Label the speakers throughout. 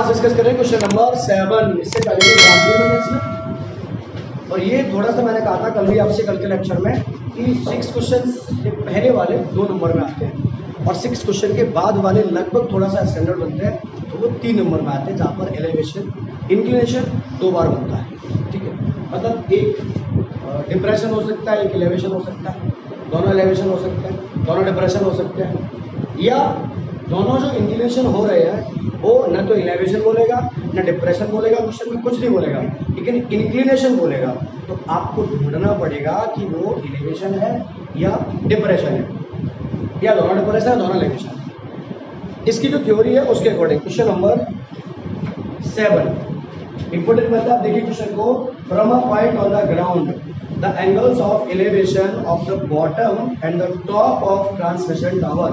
Speaker 1: आज डिस्कस करें question number 7। इससे पहले तो ध्यान दिया मैंने इसमें, और ये थोड़ा सा मैंने कहा था कल भी आपसे, कल के लेक्चर में, कि 6 क्वेश्चन ये पहले वाले 2 नंबर में आते हैं और 6 क्वेश्चन के बाद वाले लगभग थोड़ा सा स्टैंडर्ड बनते हैं, तो वो 3 नंबर में आते हैं, जहाँ पर एलिवेशन इंक्लिनेशन 2 बार बनता है। ठीक है, मतलब एक डिप्रेशन हो सकता है, एक एलिवेशन हो सकता है, दोनों एलिवेशन हो सकते हैं, दोनों डिप्रेशन हो सकते हैं, या दोनों जो इंक्लिनेशन हो रहे हैं वो न तो एलिवेशन बोलेगा न डिप्रेशन बोलेगा, क्वेश्चन में कुछ नहीं बोलेगा, लेकिन इंक्लिनेशन बोलेगा। तो आपको ढूंढना पड़ेगा कि वो एलिवेशन है या डिप्रेशन है, या दोनों डिप्रेशन है दोनों एलिवेशन है। इसकी जो थ्योरी है उसके अकॉर्डिंग क्वेश्चन नंबर 7 इंपोर्टेंट मतलब आप देखिए क्वेश्चन को। From a point on the ground the angles of elevation of the bottom and the top of transmission tower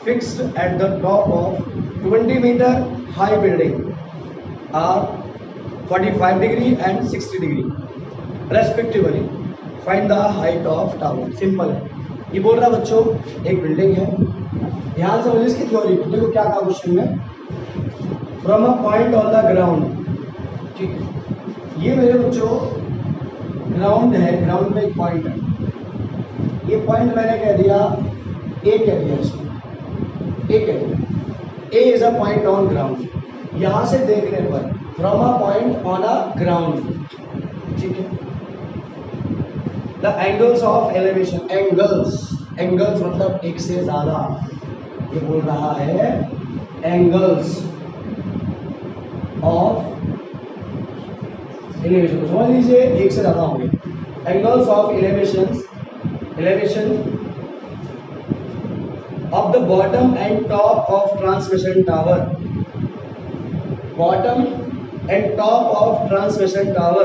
Speaker 1: fixed at the top of 20-meter high building are 45 degree and 60 degree respectively. Find the height of tower. Simple है, ये बोल रहा बच्चों एक building है, ध्यान से मुझे इसकी थ्योरी देखो क्या कहा क्वेश्चन में। From a point on the ground, ठीक है, ये मेरे बच्चों ग्राउंड है, ग्राउंड में एक पॉइंट है, ये पॉइंट मैंने कह दिया ए, कह दिया इसको A is a point on ground. यहां से देखने पर from a point on a ground, ठीक है, the angles of elevation, angles मतलब एक से ज्यादा, ये बोल रहा है एंगल्स ऑफ एलिवेशन, समझ लीजिए एक से ज्यादा होंगे। Angles of elevation of the bottom and top of transmission tower, bottom and top of transmission tower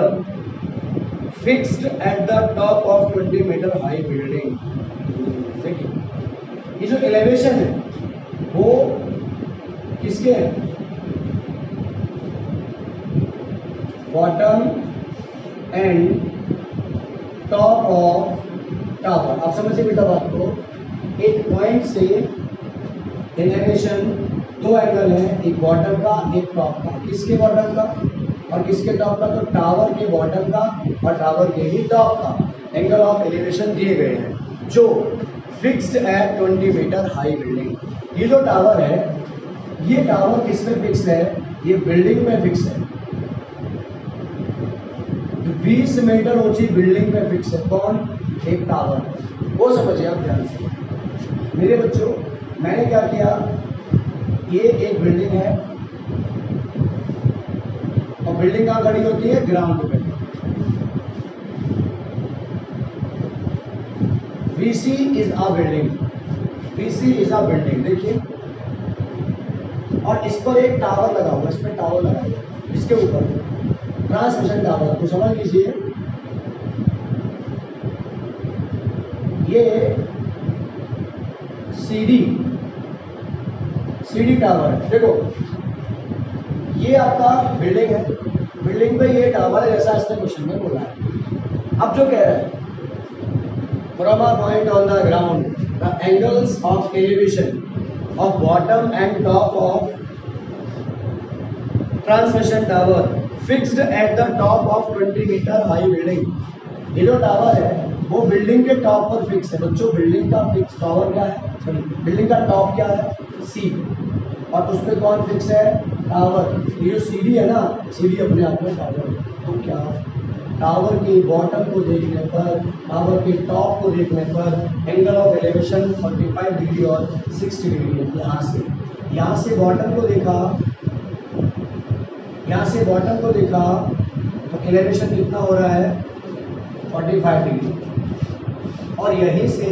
Speaker 1: fixed at the top of 20-meter high building। देखिए ये जो एलिवेशन है वो किसके है, bottom and top of tower. आप समझिए बेटा बात को, एक पॉइंट से एलिवेशन 2 एंगल है, एक बॉटम का एक टॉप का। किसके बॉटम का और किसके टॉप का, तो टावर के बॉटम का और टावर के ही टॉप का एंगल ऑफ एलिवेशन दिए गए हैं, जो fixed at 20 metre high building. ये जो टावर है, ये टावर किस में फिक्स है, ये बिल्डिंग में फिक्स है, 20 मीटर ऊंची बिल्डिंग में फिक्स है। कौन, एक टावर, वो समझिए आप ध्यान से मेरे बच्चों। मैंने क्या किया, ये एक बिल्डिंग है और बिल्डिंग कहाँ खड़ी होती है, ग्राउंड पे। VC is a building, VC is a building, देखिए, और इस पर एक टावर लगा हुआ, इस पर टावर लगा हुआ, इसके ऊपर ट्रांसमिशन टावर। तो समझ लीजिए ये सीडी टावर है। देखो ये आपका बिल्डिंग है, बिल्डिंग पे ये टावर है, जैसा इसने क्वेश्चन में बोला है। अब जो कह रहा है from a point on the ground the angles of elevation of bottom and top of transmission tower fixed at the top of 20 metre high building. ये जो टावर है वो बिल्डिंग के टॉप पर फिक्स है बच्चों। बिल्डिंग का फिक्स टावर क्या है, सॉरी बिल्डिंग का टॉप क्या है, सी, और उस पर कौन फिक्स है, टावर। ये जो सीढ़ी है ना, सीढ़ी अपने आप में टावर है। तो क्या टावर के बॉटम को देखने पर, टावर के टॉप को देखने पर एंगल ऑफ एलिवेशन 45 डिग्री और 60 डिग्री है। यहाँ से बॉटम को देखा, यहाँ से बॉटम को देखा तो एलिवेशन कितना हो रहा है, 45 डिग्री, और यहीं से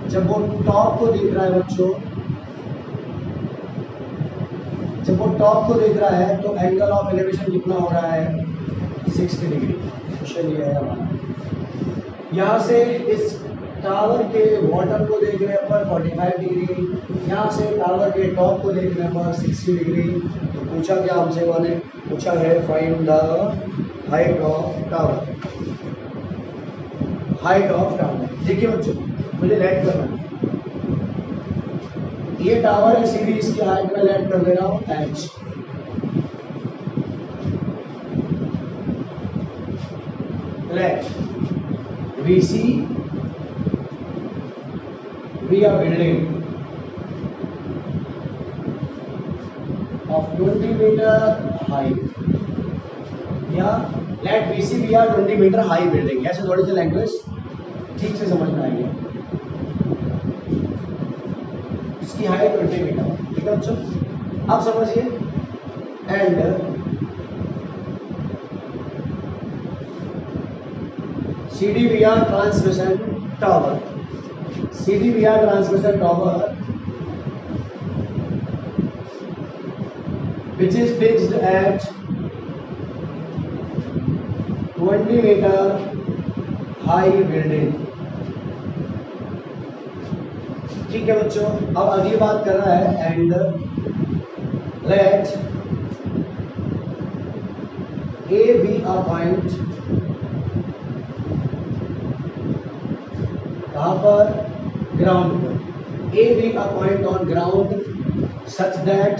Speaker 1: जब वो टॉप को देख रहा है बच्चों, जब वो टॉप को देख रहा है तो एंगल ऑफ एलिवेशन कितना हो रहा है, 60 डिग्री। क्वेश्चन ये है हमारा। यहाँ से इस टावर के बॉटम को देखने पर 45 डिग्री, यहाँ से टावर के टॉप को देखने पर 60 डिग्री। तो पूछा क्या हमसे, मैंने पूछा है find the height of tower, height of tower. देखिए बच्चों मुझे लेट करना है, ये टावर है सीढ़ी, इसकी हाइट में लेट कर दे रहा हूँ h, let VC be a building of 20 meter height, या let VC be a 20 meter high building। ऐसे थोड़ी सी लैंग्वेज ठीक से समझ में आएगी। इसकी हाइट 20 मीटर, ठीक है बच्चों, अब समझिए। And CDVR transmission tower, CDVR transmission tower which is fixed at 20 meter high building। ठीक है बच्चों, अब अगली बात कर रहा है and let A be a point, कहाँ पर, ग्राउंड पर। A be a point on ground such that,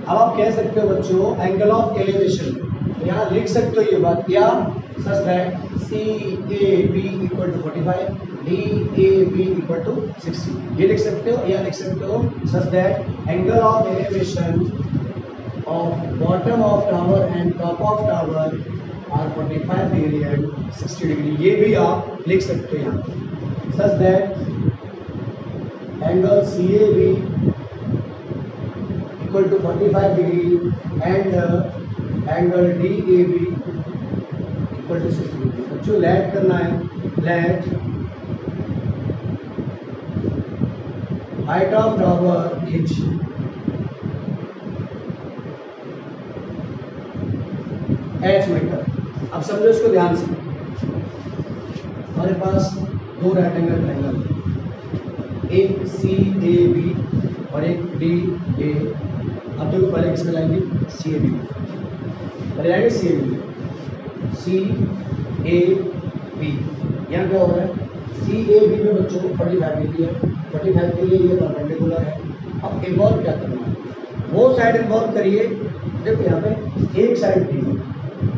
Speaker 1: अब आप कह सकते हो बच्चों एंगल ऑफ एलिवेशन, यहाँ लिख सकते हो ये बात, या such that CAB equal to 45, DAB equal to 60, ये लिख सकते हो, या लिख सकते हो such that angle of elevation of bottom of tower and top of tower are 45 degree and 60 degree, ये भी आप लिख सकते हो यहाँ। Such that angle CAB equal to 45 degree and angle DAB equal to 60 degree। बच्चों लेट करना है, let height of tower h metre. अब समझो इसको ध्यान से, हमारे पास दो राइट एंगल ट्रायंगल, एक CAB और एक DA। अब देखो पहले किसमें लाएंगे, CAB, पहले लाएंगे CAB, यहाँ क्या हो रहा है, CAB में बच्चों को 45 डिग्री है, 45 के लिए ये परपेंडिकुलर है। अब इन्वॉल्व क्या करना है, वो साइड इन्वॉल्व करिए। देखो यहाँ पे एक साइड दी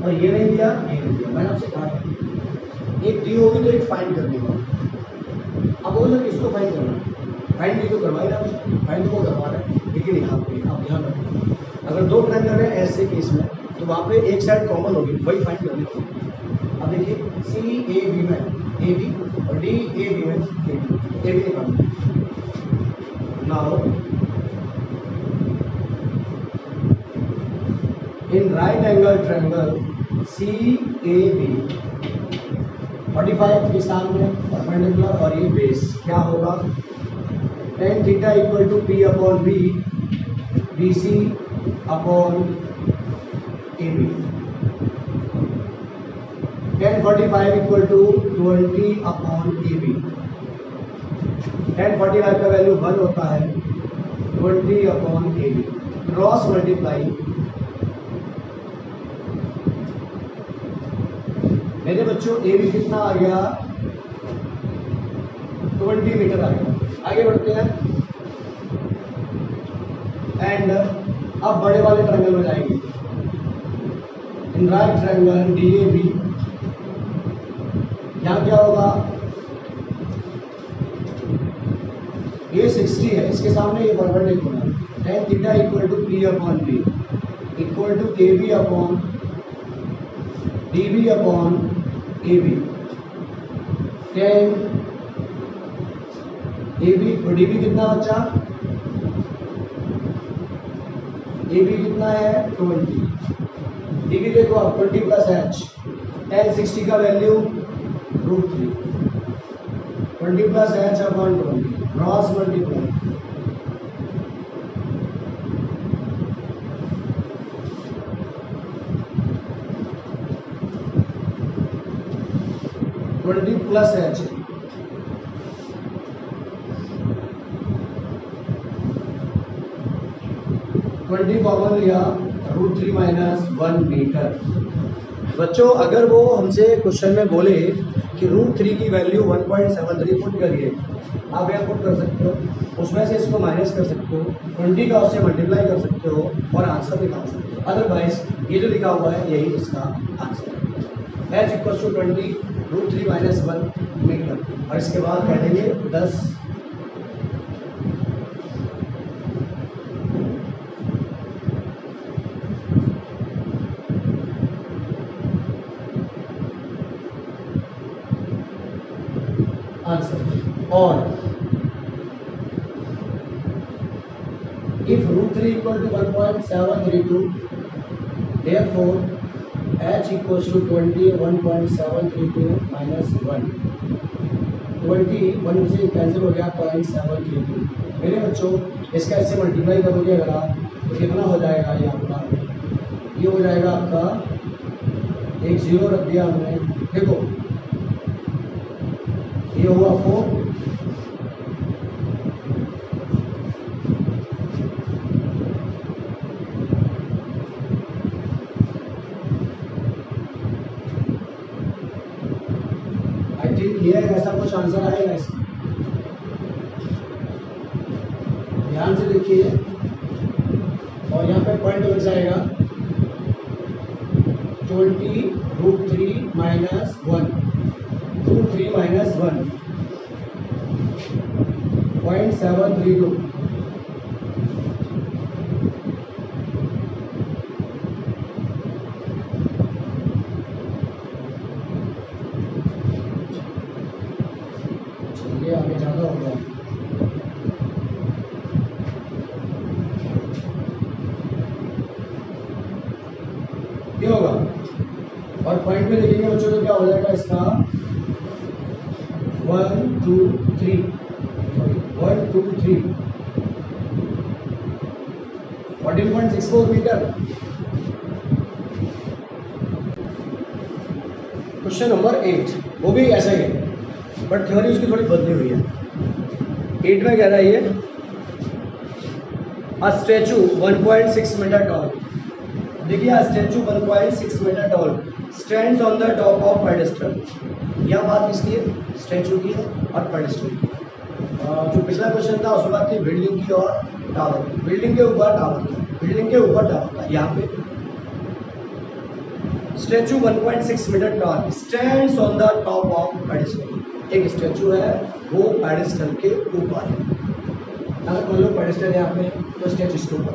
Speaker 1: और ये नहीं दिया, ये नहीं दिया, मैंने आपसे कहा एक दी होगी तो एक फाइंड करनी होगी। अब वो लोग इसको फाइंड करना, फाइंड भी तो करवाई ना, फाइंड तो वो करवा रहे हैं, लेकिन यहाँ पे आप ध्यान रखें, अगर दो ट्रायंगल है ऐसे केस में तो वहाँ पे एक साइड कॉमन होगी, वही फाइंड करनी होगी। अब देखिए CAB में AB और DAB में AB निकालना। Now in right angle triangle CAB 45 के सामने परपेंडिकुलर और ये बेस क्या होगा, tan theta equal to P upon B BC upon AB। tan 45 equal to 20 upon AB। tan 45 का वैल्यू 1 होता है, 20 अपॉन AB, क्रॉस मल्टीप्लाई। मेरे बच्चों AB कितना आ गया, 20 मीटर आ गया। आगे बढ़ते हैं एंड अब बड़े वाले ट्रायंगल में जाएंगे। इन राइट ट्रायंगल DAB, यहाँ क्या होगा, ये 60 है, इसके सामने ये perpendicular, tan theta equal to P upon B equal to AB upon DB upon AB। tan AB और DB कितना बचा, AB कितना है 20, DB देखो आप 20 प्लस H, tan 60 का value √3, 20 plus H upon 20, cross multiply. Plus H 20 common लिया, √3 minus 1 metre. बच्चों अगर वो हमसे क्वेश्चन में बोले कि √3 की वैल्यू 1.73 पुट करिए, आप यहाँ पुट कर सकते हो, उसमें से इसको माइनस कर सकते हो, 20 का उससे मल्टीप्लाई कर सकते हो और आंसर निकाल सकते हो। अदरवाइज ये जो लिखा हुआ है यही इसका आंसर है। h इक्वल टू 20√3 - 1 मीटर, और इसके बाद कह देंगे 10 आंसर। और if √3 equal to 1.732, therefore h equals to 21.732 minus 1। 21 से कैंसिल हो गया 0.732। मेरे बच्चों इसका इससे मल्टीप्लाई करोगे अगर आप तो कितना हो जाएगा, ये आपका ये हो जाएगा आपका, एक जीरो रख दिया हमने, देखो ये हुआ 4, आई थिंक ये ऐसा कुछ आंसर आएगा इसका, ध्यान से देखिए, और यहाँ पे पॉइंट लग जाएगा 20√3 - 1, 2 3 - 1 0.732। चलिए आगे ज़्यादा हो गया, ये होगा, और पॉइंट में लिखेंगे बच्चों तो क्या हो जाएगा इसका 1 2 3 14.64 मीटर। क्वेश्चन नंबर 8, वो भी ऐसा ही है बट थ्योरी उसकी थोड़ी बदली हुई है। 8 में कह रहा है ये अ स्टैचू 1.6 मीटर टॉल। देखिए a statue 1.6 metre tall stands on the top of pedestal. यह बात किसकी है, स्टैचू की है और पेडेस्टल की। जो पिछला क्वेश्चन था उसमें बात थी बिल्डिंग की और टावर की। बिल्डिंग के ऊपर टावर था, बिल्डिंग के ऊपर टावर था। यहाँ पे statue 1.6 metre tall stands on the top of pedestal. एक स्टैचू है वो पेडेस्टल के ऊपर है। अगर मान लो पेडेस्टल है यहाँ पे तो स्टैचू इसके ऊपर।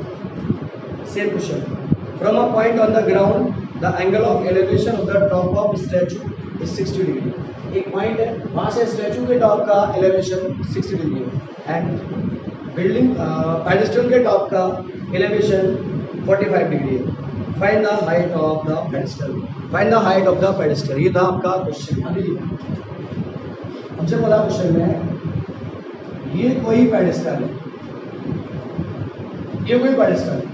Speaker 1: Same question, from a point on the ground the angle of elevation of the top of statue is 60 degree. एक पॉइंट है, वहाँ से स्टैचू के टॉप का एलिवेशन 60 डिग्री है, एंड बिल्डिंग पेडेस्टल के टॉप का एलिवेशन 45 डिग्री है। Find the height of the pedestal. Find the height of the pedestal, ये था आपका क्वेश्चन। अभी हमसे बोला क्वेश्चन में ये कोई पेडेस्टल है, ये कोई पेडेस्टल है,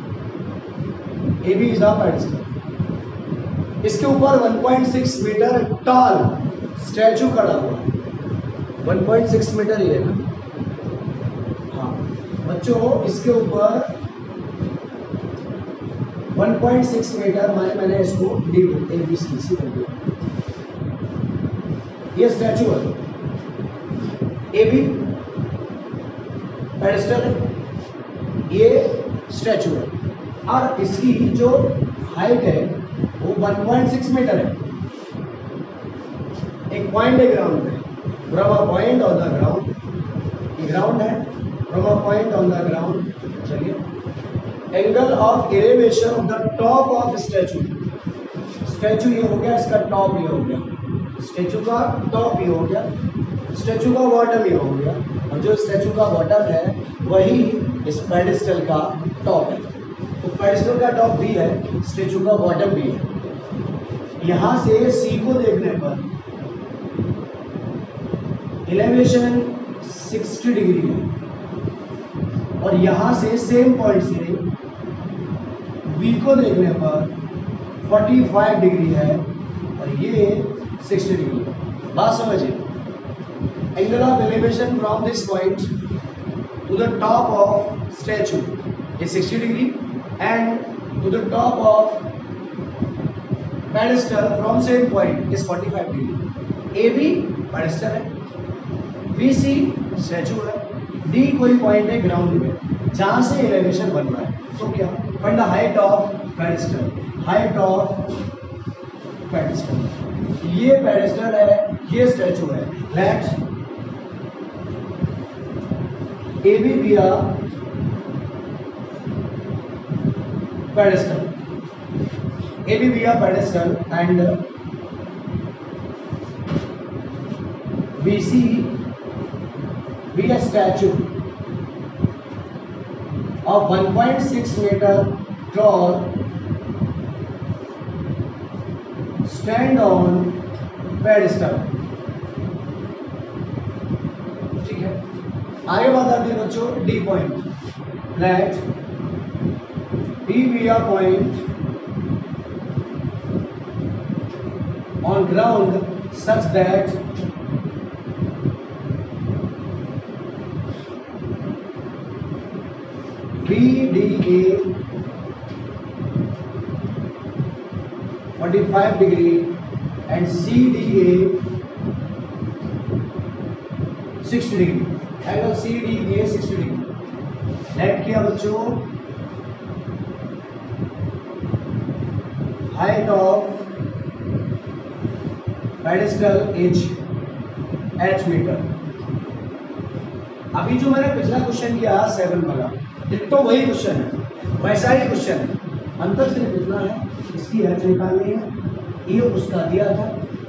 Speaker 1: A B is the pedestal. इसके ऊपर 1.6 मीटर टॉल स्टैचू खड़ा हुआ है। 1.6 मीटर ये है ना, हाँ बच्चों इसके ऊपर 1.6 मीटर मैंने इसको डी ए बी सी कर दिया। ये स्टैचू है, ए बी पेडेस्टल है, ये स्टैचू है, और इसकी जो हाइट है वो 1.6 मीटर है। एक पॉइंट है ग्राउंड पे, from a point on the ground, ये ग्राउंड है, from a point on the ground, चलिए angle of elevation of the top of statue. Statue ये हो गया, इसका टॉप ये हो गया, स्टैचू का टॉप ये हो गया, स्टैचू का बॉटम ये हो गया, और जो स्टैचू का बॉटम है वही इस पेडेस्टल का टॉप है। तो पेडेस्टल का टॉप भी है, स्टैचू का बॉटम भी है। यहाँ से सी को देखने पर एलिवेशन 60 डिग्री है, और यहाँ से सेम पॉइंट से बी को देखने पर 45 डिग्री है, और ये 60 डिग्री है। बात समझिए, angle of elevation from this point two the top of statue is 60 degree, and to the top of pedestal from same point is 45 degree। AB pedestal है, BC स्टैचू है, D कोई point है ground में जहाँ से elevation बन रहा है। तो क्या, find the height of pedestal, height of pedestal, ये पेडिस्टल है, ये स्टैचू है। Let A B a pedestal, A be a pedestal and BC be a statue of 1.6 meter tall, stand on pedestal। ठीक है, आगे बात आती है बच्चों D point. Let D B a point on ground such that BDA 45 degree and CDA 60 degree, angle CDA 60 degree. Let किया बच्चों, height of pedestal is h metre. अभी जो मैंने पिछला क्वेश्चन किया 7 वाला, तो वही क्वेश्चन है, वैसा ही क्वेश्चन है, अंतर सिर्फ इतना है इसकी h निकालनी है, ये उसका दिया था,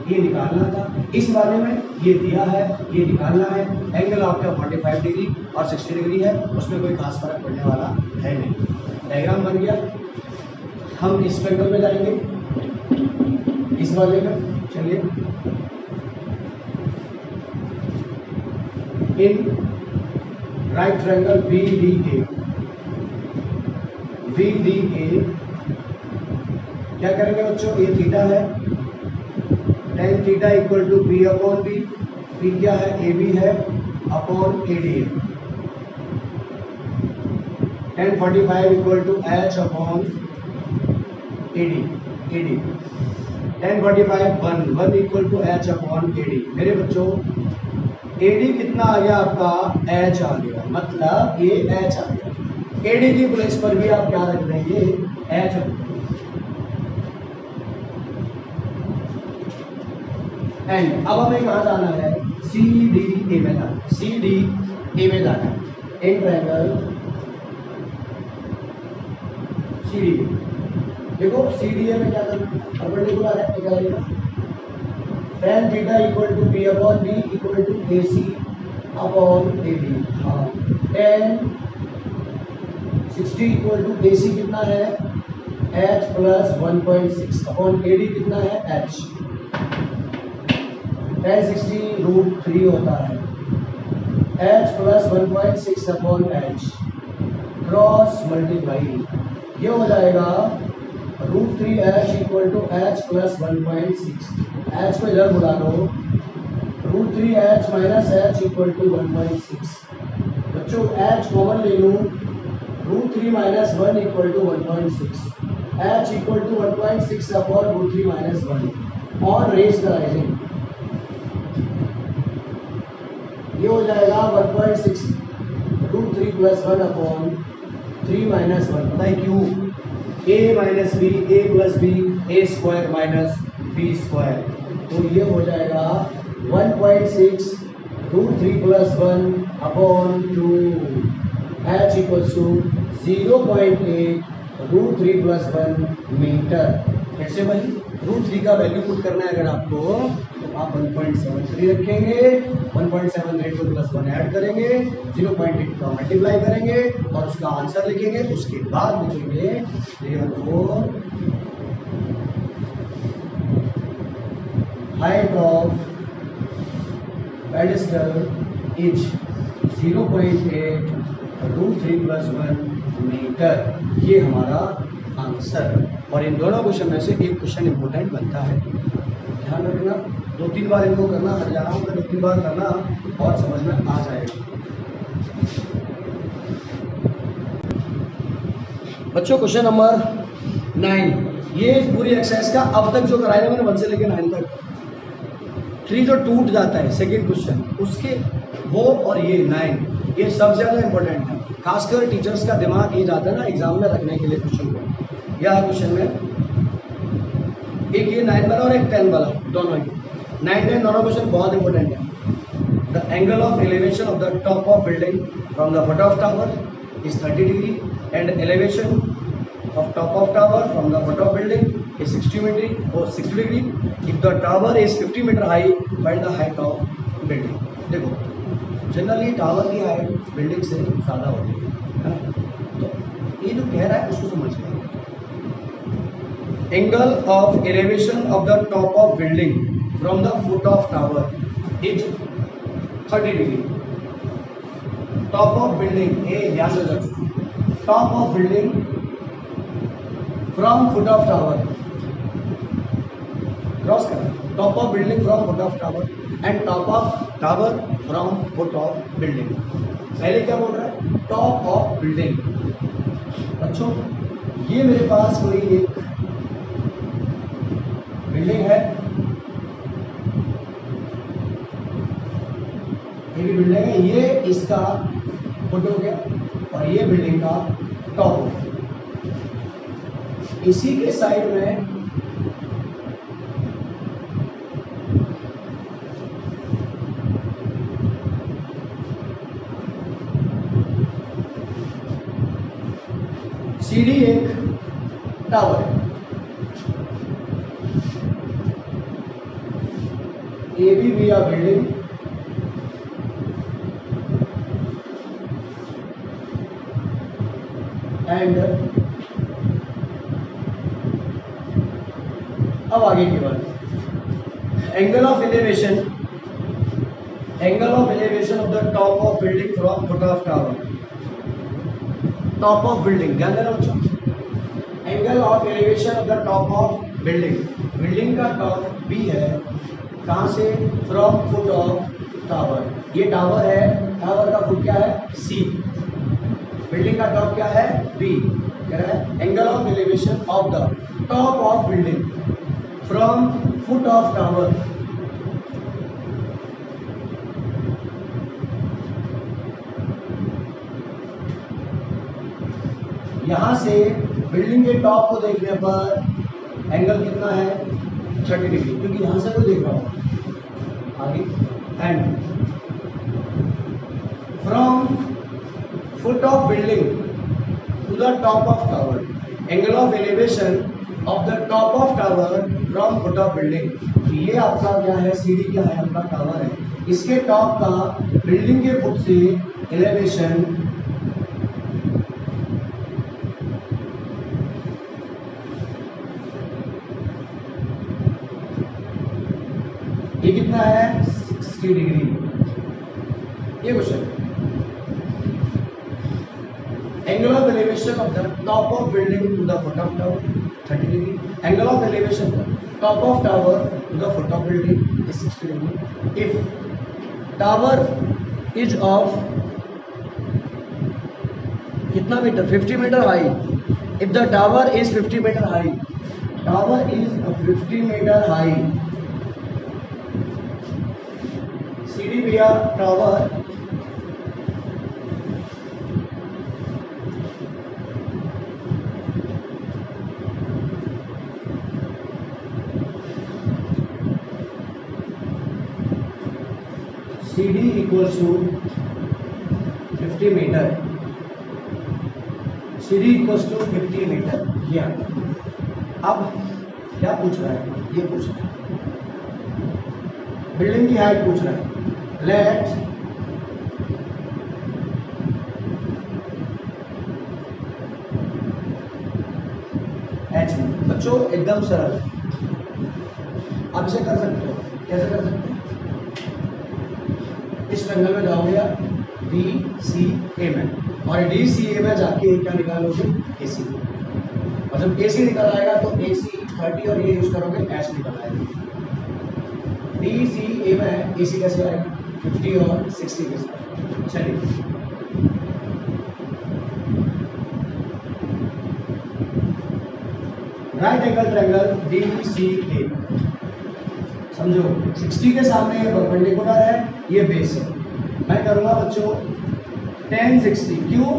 Speaker 1: ये निकालना था। इस वाले में ये दिया है, ये निकालना है। एंगल आपका 45 डिग्री और 60 डिग्री है, उसमें कोई खास फर्क पड़ने वाला है नहीं। डायग्राम बन गया। हम इस ट्रायंगल में जाएंगे, इस वाले में। चलिए, इन राइट ट्रायंगल VDA क्या करेंगे बच्चों, ये थीटा है, tan theta equal to B upon B, B क्या है, AB है upon AD, tan 45 equal to H upon AD, tan 45 1 equal to H upon AD। मेरे बच्चों AD कितना आ गया आपका, H आ गया, मतलब ये H आ गया। AD की प्लेस पर भी आप क्या रख देंगे, H। एंड अब हमें कहाँ जाना है, CDA में जाना है, CDA में जाना है। इन ट्रायंगल CDA, देखो CDA में क्या करना, परपेंडिकुलर है, क्या करेगा, tan theta equal to B upon B equal to AC upon AD। हाँ, tan 60 इक्वल टू AC कितना है, H प्लस 1.6 अपॉन AD कितना है, H। tan 60 √3 होता है, H plus 1.6 upon H, cross multiply, ये हो जाएगा √3H equal to H plus 1.6। H को इधर बुला लो, √3H minus H equal to 1.6। बच्चों H कॉमन ले लो, √3 minus 1 equal to 1.6, H equal to 1.6 upon √3 minus 1 और रेज द राइजिंग, ये हो जाएगा 1.6 √3 प्लस 1 अपॉन 3 माइनस 1। पता है क्यों, a minus B, a plus B, a square minus B square, तो ये हो जाएगा 1.6 √3 plus 1 upon 2, H equals to 0.8 √3 plus 1 metre. कैसे भाई, √3 का वैल्यू पुट करना है अगर आपको, तो आप 1.73 रखेंगे, 1.78 को प्लस 1 ऐड करेंगे, 0.8 का मल्टीप्लाई करेंगे और उसका आंसर लिखेंगे। उसके बाद लिखेंगे height of pedestal is 0.8 √3 plus 1 metre. ये हमारा आंसर है। और इन दोनों क्वेश्चन में से एक क्वेश्चन इंपॉर्टेंट बनता है, ध्यान रखना, 2-3 बार इनको करना, हर जा रहा हूँ 2-3 बार करना और समझ में आ जाएगा। बच्चों क्वेश्चन नंबर 9, ये पूरी एक्सरसाइज का अब तक जो कराया मैंने 1 से लेकर 9 तक, 3 जो टूट जाता है सेकेंड क्वेश्चन, उसके वो और ये 9, ये सबसे ज़्यादा इंपॉर्टेंट है। खासकर टीचर्स का दिमाग ये जाता है ना एग्जाम में रखने के लिए क्वेश्चन को। या क्वेश्चन में एक ये 9 वाला और एक 10 वाला, दोनों ही 9 10 दोनों क्वेश्चन बहुत इंपॉर्टेंट है। The angle of elevation of the top of building from the foot of tower is 30 degree and elevation of top of tower from the foot of building is 60 degree. If the tower is 50 metre high find the height of building. देखो generally tower की height building से ज़्यादा होती है ना, तो ये जो कह रहा है उसको समझ लें। Angle of elevation of the top of building from the foot of tower is 30 degree. Top of building, ए ध्यान से रखो, top of building from foot of tower, cross करना, top of building from foot of tower and top of tower from foot of building. पहले क्या बोल रहा है, टॉप ऑफ बिल्डिंग। बच्चों ये मेरे पास कोई एक बिल्डिंग है, ये भी बिल्डिंग है, ये इसका फुट हो गया और ये बिल्डिंग का टॉप हो गया। इसी के साइड में सीढ़ी एक टावर है, ए बी भी आ बिल्डिंग एंड अब आगे की बात, angle of elevation of the top of building from foot of tower. Top of building ध्यान देना बच्चों, angle of elevation of the top of building, building का टॉप बी है, कहाँ से, फ्रॉम फुट ऑफ टावर। ये टावर है, tower का फुट क्या है, सी, बिल्डिंग का टॉप क्या है, बी। कह रहा है angle of elevation of the top of building from foot of tower यहां से बिल्डिंग के टॉप को देखने पर एंगल कितना है, 30 डिग्री, क्योंकि यहां से कोई देख रहा होगा आगे। And from foot of building to the top of tower, angle of elevation of the top of tower from foot of building. ये आपका क्या है, सीढ़ी क्या है, आपका टावर है, इसके टॉप का बिल्डिंग के फुट से एलिवेशन ये कितना है, 60 डिग्री। ये question, angle of elevation of the top of building to the foot of tower 30 degree, angle of elevation top of tower to the foot of building is 60 degree. If tower is of कितना metre, 50 metre high, if the tower is 50 metre high, tower is 50 metre high, सीढ़ी भैया tower CD equals to 50 metre, CD equals to 50 metre. ये अब क्या पूछ रहा है, ये पूछ रहा है बिल्डिंग की हाइट पूछ रहा है। लेट एच, बच्चों एकदम सरल, आप इसे कर सकते हो, कैसे कर सकते हो, इस ट्रायंगल में जाओगे आप DCA में, और DCA में जाके क्या निकालोगे, AC, और जब AC निकल आएगा तो AC 30 और ये यूज करोगे H निकल आएगा। DCA में AC कैसे आएगा, 50 और 60 के साथ। चलिए राइट एंगल ट्रायंगल DCA, समझो 60 के सामने ये परपेंडिकुलर है, ये बेस है। मैं करूंगा बच्चों tan 60, क्यों,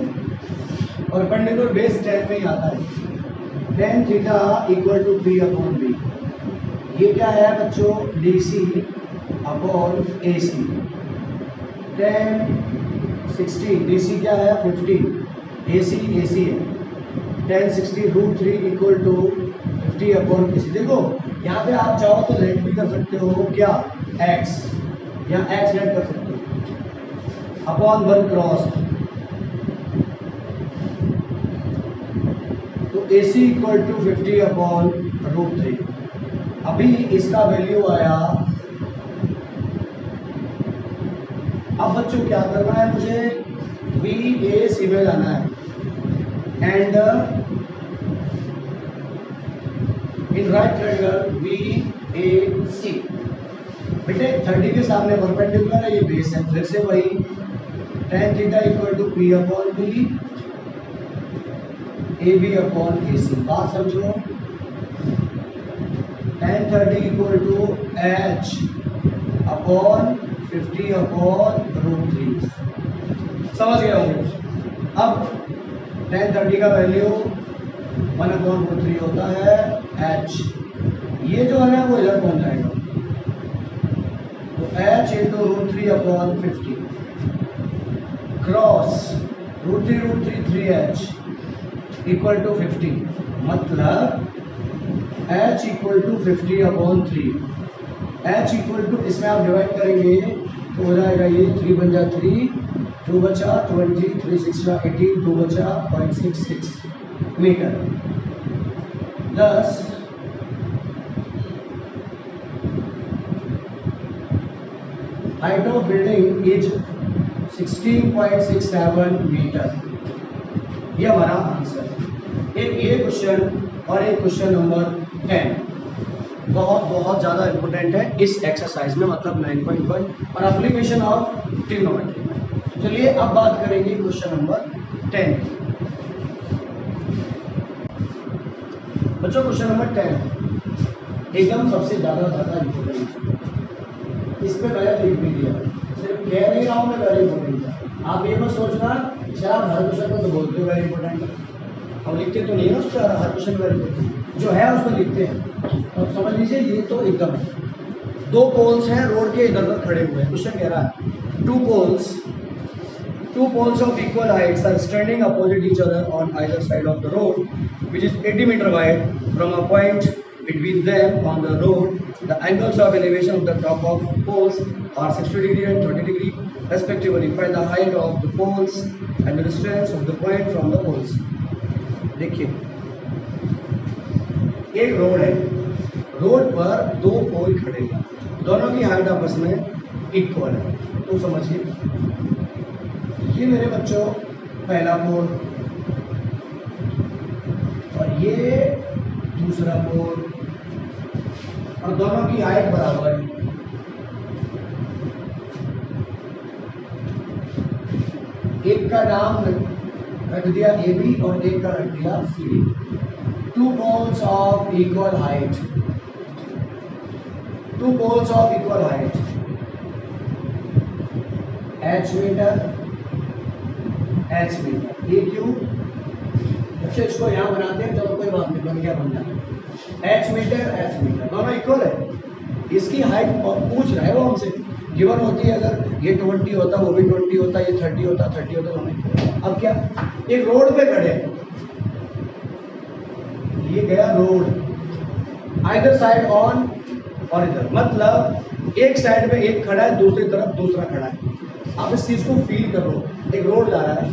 Speaker 1: परपेंडिकुलर बेस 10 में ही आता है, tan theta equal to P upon B। ये क्या है बच्चों? DC upon AC। tan 60 DC क्या है? 50, AC है। tan 60 √3 equal to 50 upon AC। देखो यहाँ पे आप चाहो तो लेट भी कर सकते हो क्या? x, या x लेट कर सकते हो अपॉन 1 क्रॉस। तो AC इक्वल टू 50 अपॉन √3। अभी इसका वैल्यू आया। अब बच्चों क्या करना है मुझे? BAC में जाना है and in right triangle BAC। बेटे 30 के सामने परपेंडिकुलर है, ये बेस है। फिर से वही tan theta equal to P upon B, AB upon AC। बात समझो, tan 30 equal to H upon 50 upon √3। समझ गए होंगे? अब tan 30 का वैल्यू 1 अपॉन √3 होता है H। ये जो है ना वो इधर पहुंच जाएगा, तो H इंटू √3 अपॉन 50 क्रॉस √3 3H इक्वल टू 50। मतलब H equal to 50 upon 3। H equal to, इसमें आप डिवाइड करेंगे तो हो जाएगा ये 3 बन जा 3, 2 बचा 20, 3 6 18, 2 बचा 0.66 metre. Thus height of building is 16.67 metre. ये हमारा आंसर। एक ये क्वेश्चन और एक क्वेश्चन नंबर 10 बहुत ज़्यादा इंपॉर्टेंट है इस एक्सरसाइज में, मतलब 9.1 और एप्लीकेशन ऑफ ट्रिग्नोमेट्री। चलिए अब बात करेंगे क्वेश्चन नंबर 10। बच्चों क्वेश्चन नंबर 10 एकदम सबसे ज़्यादा इंपॉर्टेंट। इस पे मैंने लिख भी दिया, सिर्फ कह नहीं रहा हूँ मैं वेरी इंपॉर्टेंट। आप ये मत सोचना सर आप हर क्वेश्चन को तो बोलते हो वेरी इंपॉर्टेंट, हम लिखते तो नहीं है उस पर हर क्वेश्चन वेरी इंपॉर्टेंट, जो है उसको लिखते हैं। तो समझ लीजिए ये तो एकदम है। दो पोल्स हैं रोड के इधर उधर खड़े हुए हैं। क्वेश्चन कह रहा है two poles of equal heights are standing opposite each other on either side of the road, which is 80 meter wide. From a point between them on the road, the angles of elevation of the top of poles are 60 degree and 30 degree respectively. Find the height of the poles and the distance of the point from the poles. देखिए एक road है, road पर दो पोल खड़े हैं, दोनों की height आपस में इक्वल है। तो समझिए ये मेरे बच्चों पहला पोल और ये दूसरा पोल और दोनों की हाइट बराबर है। एक का नाम रख दिया AB और एक का रख दिया CD। Two poles of equal height, two poles of equal height, H metre H metre. ये क्यों? अच्छा इसको यहाँ बनाते हैं, चलो कोई बात नहीं, बन गया बन जाए। H मीटर दोनों इक्वल है। इसकी हाइट पूछ रहा है वो हमसे, गिवन होती है अगर ये 20 होता वो भी 20 होता, ये 30 होता 30 होता दोनों। अब क्या एक रोड पे खड़े हैं, ये गया रोड आइदर साइड ऑन और इधर, मतलब एक साइड पे एक खड़ा है दूसरी तरफ दूसरा खड़ा है। आप इस चीज को फील करो, एक रोड जा रहा है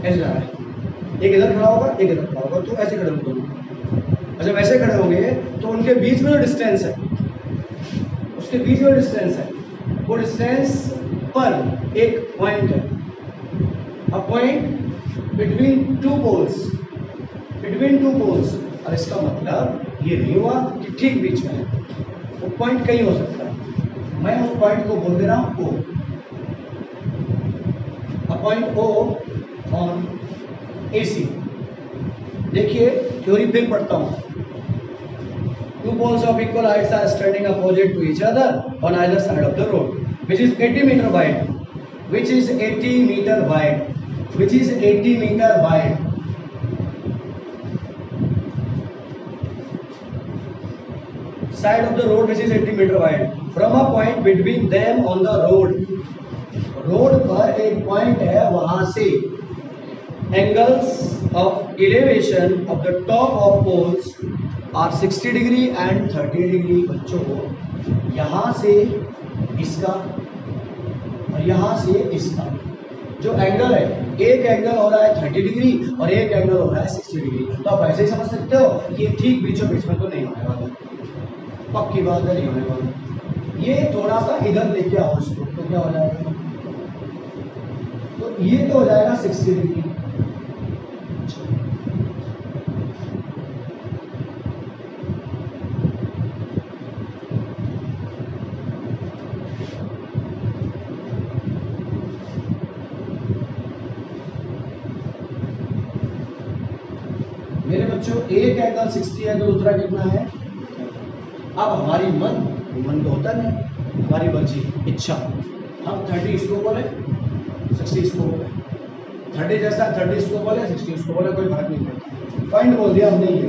Speaker 1: ऐसे जा रहा है, एक इधर खड़ा होगा एक इधर खड़ा होगा, तो ऐसे खड़े होंगे। अच्छा वैसे खड़े होंगे तो उनके बीच में जो डिस्टेंस है, उसके बीच में डिस्टेंस है, वो डिस्टेंस पर एक पॉइंट है, a point between two poles, और इसका मतलब ये नहीं हुआ कि ठीक बीच में है, वो पॉइंट कहीं हो सकता है। मैं उस पॉइंट को बोल दे रहा हूं O, a point O on AC। देखिए थ्योरी फिर पढ़ता हूं। Two poles of equal heights are standing opposite to each other on either side of the road, which is 80 meter wide, which is 80 meter wide, which is 80 meter wide. side of the road which is 80 meter wide. From a point between them on the road. Road पर एक point है, वहां से angles of elevation of the top of poles are 60 degree and 30 degree. बच्चों यहां से इसका और यहां से इसका जो एंगल है, एक एंगल हो रहा है 30 डिग्री और एक एंगल हो रहा है 60 डिग्री. तो आप ऐसे ही समझ सकते हो कि ये ठीक बीचों बीच में तो नहीं होने वाला, पक्की बात है, नहीं होने वाला. ये थोड़ा सा इधर लेके आओ इसको, तो क्या हो जाएगा, तो ये तो हो जाएगा 60 डिग्री. मेरे बच्चों एक एंगल 60 है तो दूसरा कितना है. अब हमारी मन तो होता नहीं, हमारी मर्जी इच्छा, हम 30 इसको बोले 60 इसको बोले, 30 जैसा 30 इसको बोले 60 इसको बोले, कोई फर्क नहीं पड़ता. पॉइंट बोल दिया हमने ये.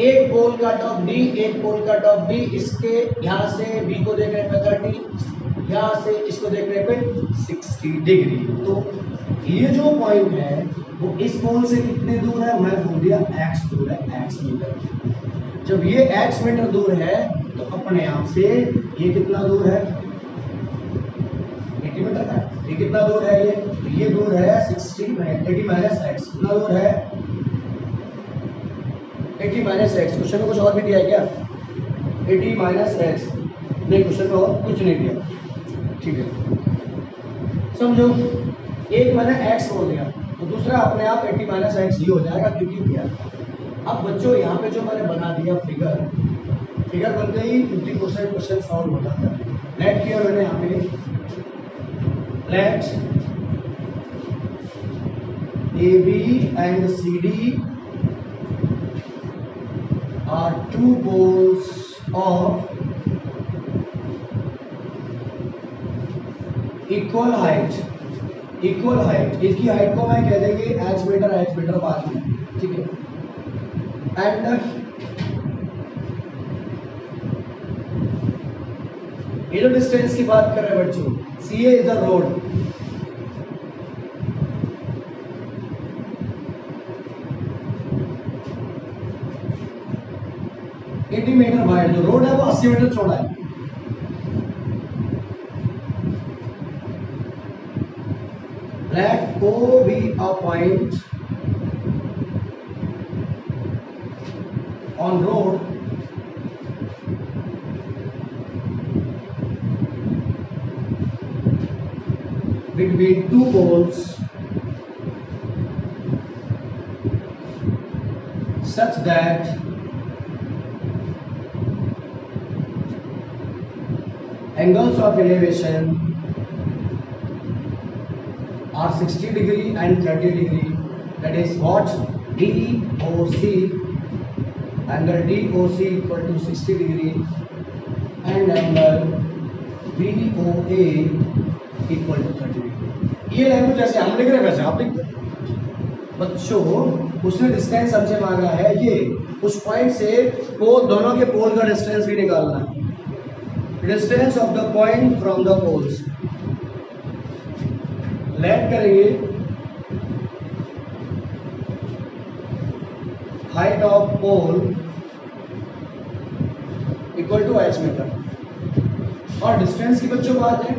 Speaker 1: एक पोल का टॉप डी, एक पोल का टॉप डी, इसके यहाँ से बी को देख रहे हैं 30, यहाँ से इसको देख रहे हैं 60 डिग्री. तो ये जो पॉइंट है वो इस पोल से कितने दूर है, मैं बोल दिया x दूर है, x मीटर. जब ये x मीटर दूर है तो अपने आप से ये कितना दूर है, 80 मीटर का. ये कितना दूर है, ये दूर है 60 माइनस x. कितना दूर है 80 माइनस x. क्वेश्चन में कुछ और भी दिया है क्या, 80 माइनस x नहीं, क्वेश्चन में और कुछ नहीं दिया. ठीक है, समझो एक मैंने x बोल दिया तो दूसरा अपने आप 80 माइनस एक्स ही हो जाएगा क्योंकि दिया. अब बच्चों यहाँ पे जो मैंने बना दिया फिगर बनते ही 50% क्वेश्चन सॉल्व हो जाता है. लेट किया मैंने यहाँ पे, let A B and C D are two poles of equal height. Equal height, इसकी हाइट को मैं कह देंगे h मीटर बाद में. ठीक है, एंड ये जो डिस्टेंस की बात कर रहे हैं बच्चों, CA is the road. Eighty metre wide, जो रोड है वो 80 मीटर चौड़ा है. Let O be a point on road between two poles such that angles of elevation are 60 degree and 30 degree. That is what DOC, angle DOC equal to 60 degree and angle VOA equal to 30 degree. ये language जैसे हम लिख रहे हैं वैसे आप लिख दो बच्चों. उसने डिस्टेंस हमसे मांगा है ये, उस पॉइंट से पोल, दोनों के पोल का डिस्टेंस भी निकालना है. Distance of the point from the poles. Let करेंगे height of pole equal to h metre, और डिस्टेंस की बच्चों बात है,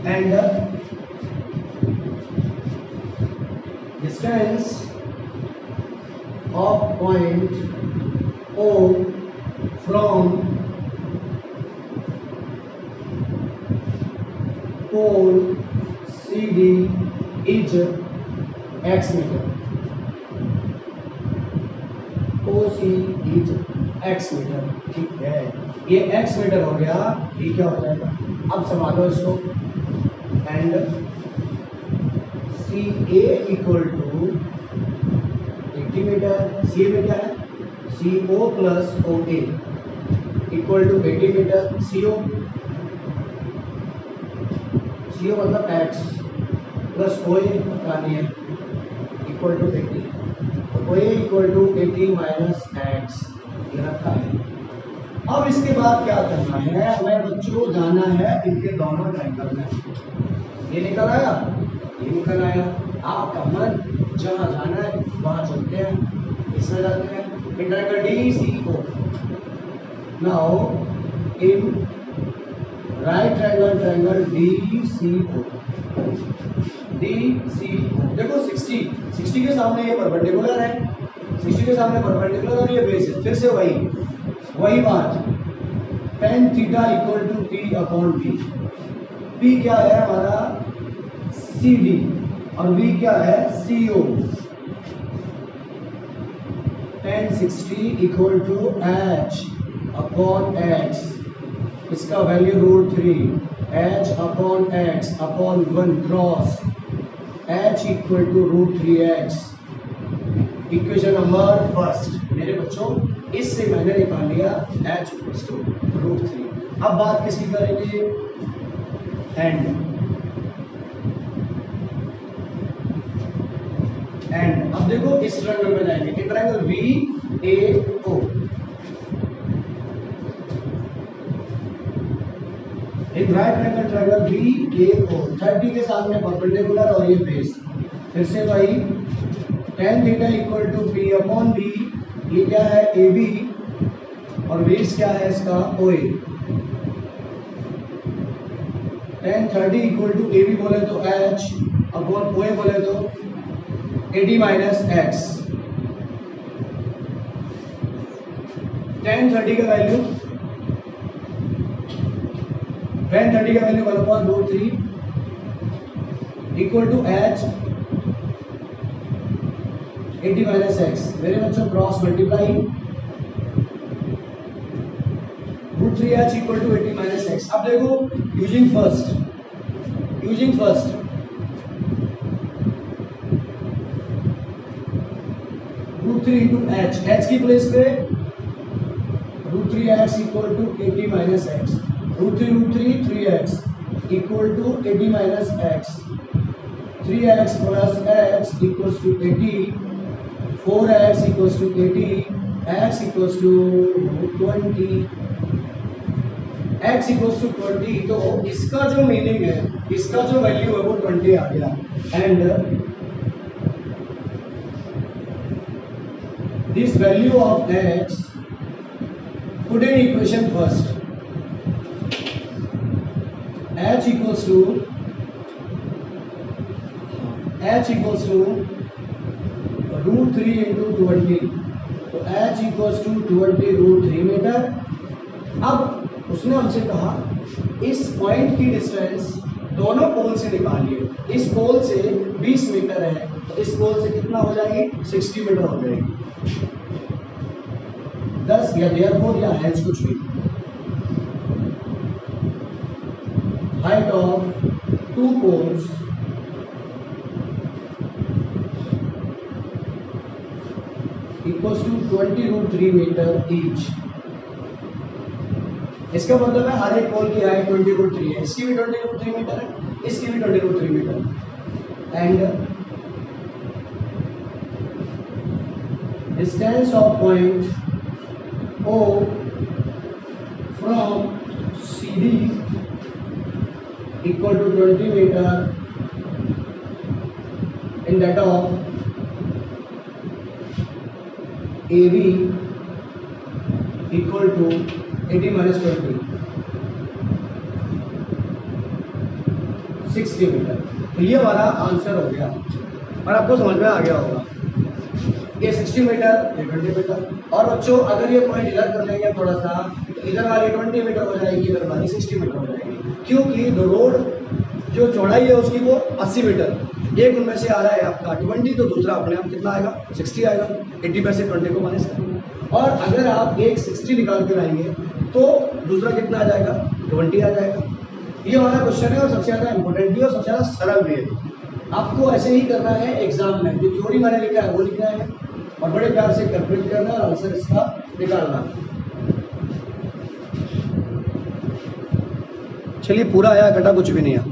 Speaker 1: and distance of point O from pole CD is x metre. OC is x metre. ठीक है, ये x metre हो गया. ये क्या हो जाएगा, अब संभालो इसको, and CA equal to 80 metre. CA में क्या है, CO plus OA equal to 80 metre. CO मतलब x प्लस OA पता नहीं है इक्वल टू 80. तो OA equal to 80 minus x, ये रखा है। अब इसके बाद क्या करना है, हमें बच्चों जाना है इनके दोनों ट्रायंगल में। ये निकल आया, ये निकल आया। आपका मन जहाँ जाना है वहाँ चलते हैं, इसमें जाते हैं। Triangle DCO, now in right triangle DCO, देखो 60 के सामने ये परपेंडिकुलर है, 60 के सामने परपेंडिकुलर और ये बेस है। फिर से वही बात, tan theta equal to P upon V। P क्या है हमारा CD और V क्या है CO। tan 60 equal to H upon X, इसका value √3, H upon X upon 1 cross H equal to √3x। Equation number first मेरे बच्चों, इससे मैंने निकाल लिया H इक्वल टू √3। अब बात किसकी करेंगे, एंड अब देखो इस ट्रायंगल में जाएंगे, ट्रायंगल VAO, एक राइट ट्रायंगल VAO, 30 के सामने परपेंडिकुलर और ये बेस। फिर से भाई tan theta equal to P upon V, ये क्या है AB और बेस क्या है इसका OA। tan 30 equal to AB बोले तो H अपॉन OA बोले तो 80 माइनस एक्स। tan 30 का value 1/3 equal to H 80 minus X. मेरे बच्चों cross multiply √3h equal to 80 minus X. अब देखो यूजिंग फर्स्ट √3 इंटू h की प्लेस पे √3x equal to 80 minus X, √3 3x equal to 80 minus X, 3x plus x equals to 80, 4x equals to 80, x equals to 20, x equals to 20। तो इसका जो meaning है, इसका जो वैल्यू है वो 20 आ गया। And this value of x, put in equation first, h equals to √3 into 20, तो h equals to 20 √3 मीटर। अब उसने हमसे कहा इस पॉइंट की डिस्टेंस दोनों पोल से निकालिए। इस पोल से 20 मीटर है तो इस पोल से कितना हो जाएगी, 60 मीटर हो जाएगी। 10 या देयरफॉर या हेंस कुछ भी। Height of two poles equals to 20 √3 metre each. इसका मतलब है हर एक पोल की हाइट 20 √3 है, इसकी भी 20 √3 मीटर है, इसकी भी 20 √3 metre. And distance of point O from CD equal to 20 meter in that of AB equal to 80 minus 20, 60 metre. तो ये हमारा आंसर हो गया और आपको समझ में आ गया होगा, ये 60 मीटर, ये 20 मीटर। और बच्चों अगर ये पॉइंट इधर कर लेंगे थोड़ा सा, तो इधर वाली 20 मीटर हो जाएगी, इधर वाली 60 मीटर हो जाएगी, क्योंकि द रोड जो चौड़ाई है उसकी वो 80 मीटर। एक उनमें से आ रहा है आपका 20, तो दूसरा अपने आप कितना आएगा, 60 आएगा। 80 में से 20 को माइनस करेंगे और अगर आप एक 60 निकाल कर आएंगे तो दूसरा कितना आ जाएगा, 20 आ जाएगा। ये हमारा क्वेश्चन है और सबसे ज़्यादा इंपॉर्टेंट भी और सबसे ज़्यादा सरल भी है। आपको ऐसे ही करना है एग्जाम में, जो थ्योरी मैंने लिखा है वो लिखना है और बड़े प्यार से कैलकुलेट करना और आंसर इसका निकालना। चलिए पूरा आया, घटा कुछ भी नहीं है।